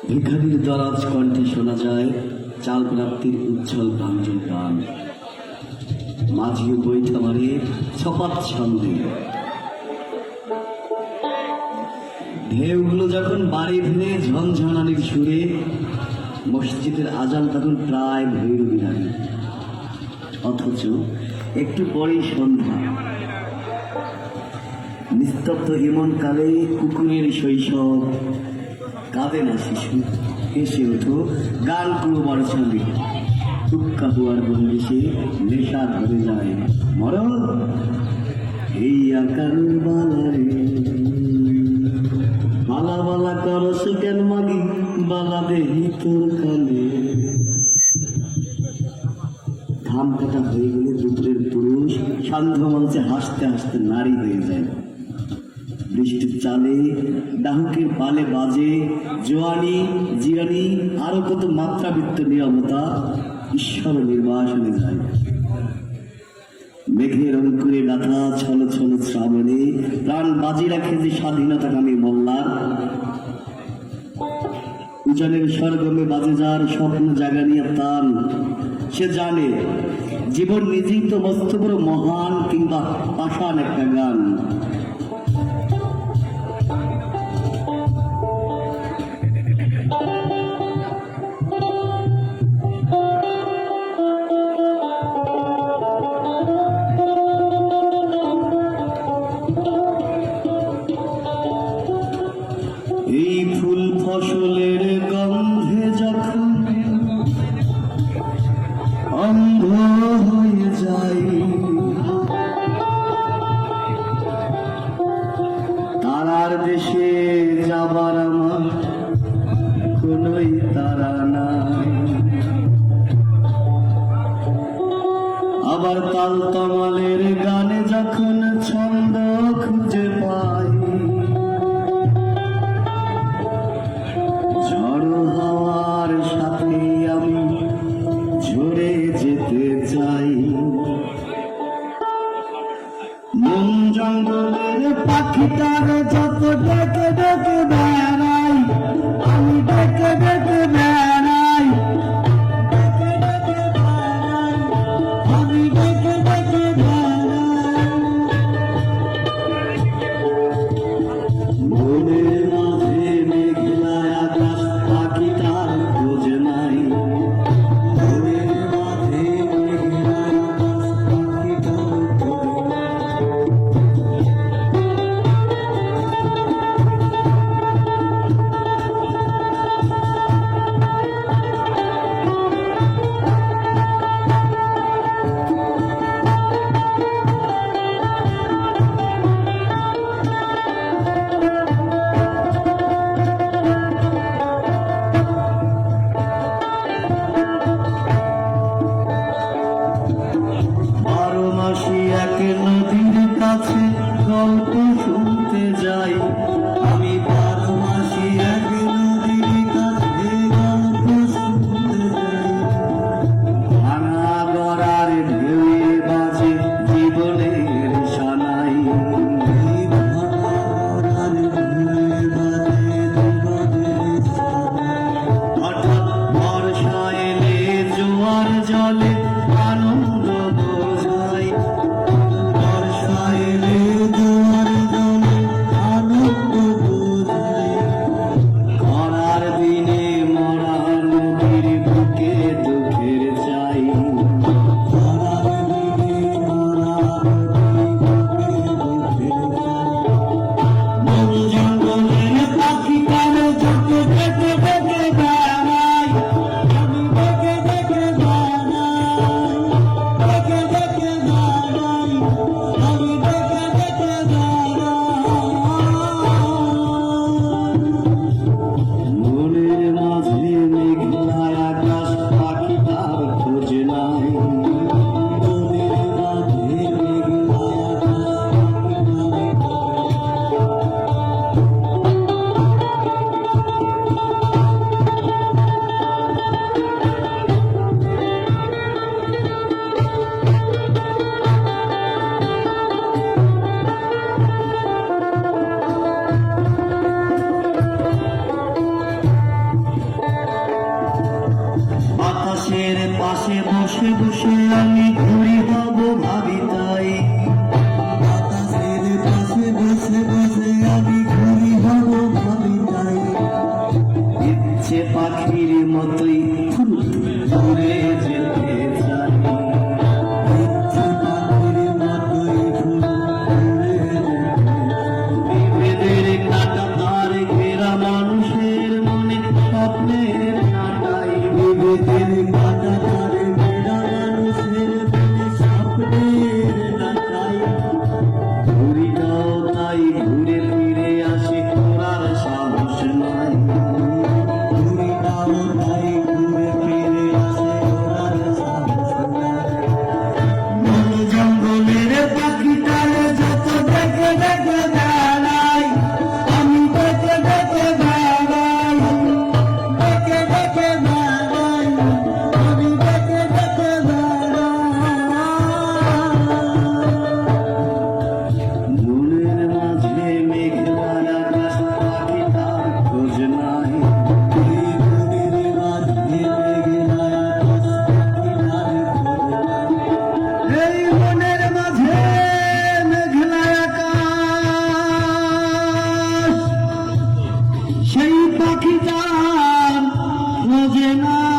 ভিখারির দরাজ কণ্ঠে শোনা যায় চাল প্রাপ্তির উজ্জ্বল প্রাঞ্জল গান। মাঝিও বৈঠা মারে ছপাত ছন্দে। ঢেউগুলো যখন বাড়ি ফিরে ঝনঝনানির সুরে, মসজিদের আজান তখন প্রায় ভৈরবী লাগে। অথচ একটু পরেই সন্ধ্যা। নিস্তব্ধ এমন কালে কুকুরের শৈশব, কাঁদে না শিশু, হেসে ওঠো গান কুড়োবার সঙ্গে। টুক্কা হওয়ার বন্দিশে নেশা ধরে যায় মরণ এই আকার বালারে। বালা বালা করস কেন মাগি, বালা দেহি তোর কালে। ধান কাটা হয়ে গেলে দুপুরের পুরুষ সান্ধ্য মঞ্চে হাসতে হাসতে নারী হয়ে যায়। বৃষ্টির চালে ডাহুকের পালে বাজে জোয়ানি জিয়ানি, আরো কত মাত্রাবৃত্ত নিরবতা ঈশ্বর নির্বাসনে যায়। মেঘের অঙ্কুরে গাথা ছল ছল শ্রাবণে প্রাণ বাজি রাখে যে স্বাধীনতাকামী মোল্লার। উজানের স্বর্গমে বাজে যার স্বপ্ন জাগানিয়া তান, সে জানে জীবন নিজেই তো মস্ত বড় মহান কিংবা পাষাণ একটা গান। এই ফুল ফসলের গন্ধে যখন অন্ধ হয়ে যাই, তারার দেশে যাবার আমার কোনই তারা নাই। আবার তাল তমালের গানে যখন ছন্দ খুঁজে পাই, ঝড়ো হাওয়ার সাথে আমি ঝরে যেতে চাই। মন জঙ্গলের পাখিটার যত ডেকে ডেকে বেড়াই, আমি ডেকে ডেকে বেড়াই, আমি ডেকে ডেকে বেড়াই। মনের মাঝে মেঘলা আকাশ, পাখিটার খোঁজ নাই। মনের মাঝে মেঘলা আকাশ, পাখিটার খোঁজ নাই। পাশে বসে বসে আমি ঘুরি হব ভাবি তাই, বাতাসের পাশে বসে বসে আমি ঘুরি হব ভাবি তাই, ইচ্ছে পাখির মতোই ফুল ঘুরে যেতে চাই, ইচ্ছে পাখির মতোই ফুল ঘুরে যেতে চাই। বিভেদের কাটা তার ঘেরা মানুষের মনে স্বপ্নের কাটাই, বিভেদের কাটা তার ঘেরা মানুষের মনে স্বপ্নের কাটাই। ঘুরিটাও তাই ঘুরে ফিরে আসে, করার সাহস নাই, ঘুরিটাও তাই ঘুরে ফিরে আসে, করার সাহস নাই। বন জঙ্গলের পাখিটারে যত দেখে দেখে বেড়াই, আমি দেখে দেখে বেড়াই, দেখে দেখে বেড়াই, আমি দেখে দেখে বেড়াই। মনের মাঝে মেঘলার আকাশ, পাখিটার খোঁজ নাই, এই মনের মাঝে মেঘলার আকাশ, পাখিটার খোঁজ নাই। এই মনের মাঝে মেঘলার আকাশ, সেই পাখিটার খোঁজে নাই।